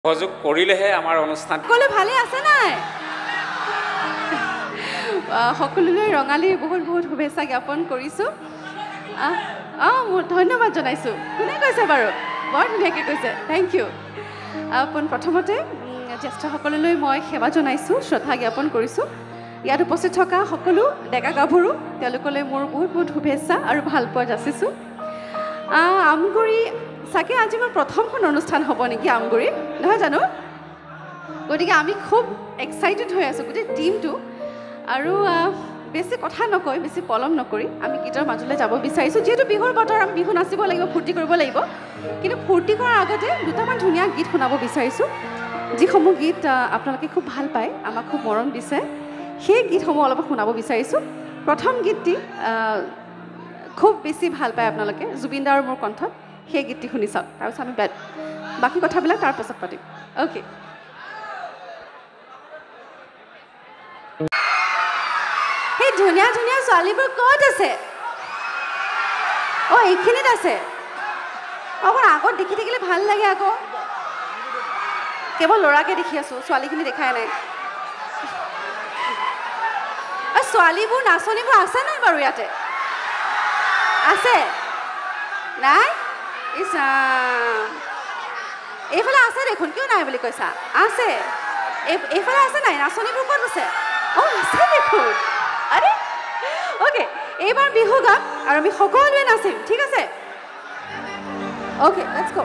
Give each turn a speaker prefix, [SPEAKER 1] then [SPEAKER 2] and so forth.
[SPEAKER 1] সহযোগ কৰিলেহে আমাৰ অনুষ্ঠান
[SPEAKER 2] সকলো ভালে আছে নাই সকলোলৈ ৰঙালীৰ বহুত বহুত শুভেচ্ছা জ্ঞাপন কৰিছোঁ ধন্যবাদ জনাইছোঁ কোনে কৈছে বাৰু বৰ ধুনীয়াকৈ কৈছে থেংক ইউ প্ৰথমতে জ্যেষ্ঠসকললৈ মই সেৱা জনাইছোঁ শ্ৰদ্ধা জ্ঞাপন কৰিছোঁ ইয়াত উপস্থিত থকা সকলো ডেকা গাভৰু তেওঁলোকলৈ মোৰ বহুত বহুত শুভেচ্ছা আৰু ভালপোৱা যাচিছোঁ আমগুৰি চাগে আজি মোৰ প্ৰথমখন অনুষ্ঠান হ'ব নেকি আমগুৰি নহয় জানো গতিকে আমি খুব এক্সাইটেড হৈ আছোঁ গোটেই টীমটো আৰু বেছি কথা নকৈ বেছি পলম নকৰি আমি গীতৰ মাজলৈ যাব বিচাৰিছোঁ যিহেতু বিহুৰ বতৰ আমি বিহু নাচিব লাগিব ফূৰ্তি কৰিব লাগিব কিন্তু ফূৰ্তি কৰাৰ আগতে দুটামান ধুনীয়া গীত শুনাব বিচাৰিছোঁ যিসমূহ গীত আপোনালোকে খুব ভাল পায় আমাক খুব মৰম দিছে সেই গীতসমূহ অলপ শুনাব বিচাৰিছোঁ প্ৰথম গীতটি খুব বেছি ভাল পায় আপোনালোকে জুবিন দাৰ মোৰ কণ্ঠত সেই গীতটি শুনি চাওক তাৰপিছত আমি বাকী কথাবিলাক তাৰ পাছত পাতিম অ'কে সেই ধুনীয়া ধুনীয়া ছোৱালীবোৰ ক'ত আছে অঁ এইখিনিত আছে অকণ আগত দেখি থাকিলে ভাল লাগে আকৌ কেৱল ল'ৰাকে দেখি আছোঁ ছোৱালীখিনি দেখাই নাই ছোৱালীবোৰ নাচনীবোৰ আছে নাই বাৰু ইয়াতে আছে নাই ইছ এইফালে আছে দেখোন কিয় নাই বুলি কৈছা আছে এইফালে আছে নাই নাচনীবোৰ ক'ত আছে অঁ আছে দেখোন আৰে অ'কে এইবাৰ বিহু গাম আৰু আমি সকলোৱে নাচিম ঠিক আছে অ'কে লেটছ গো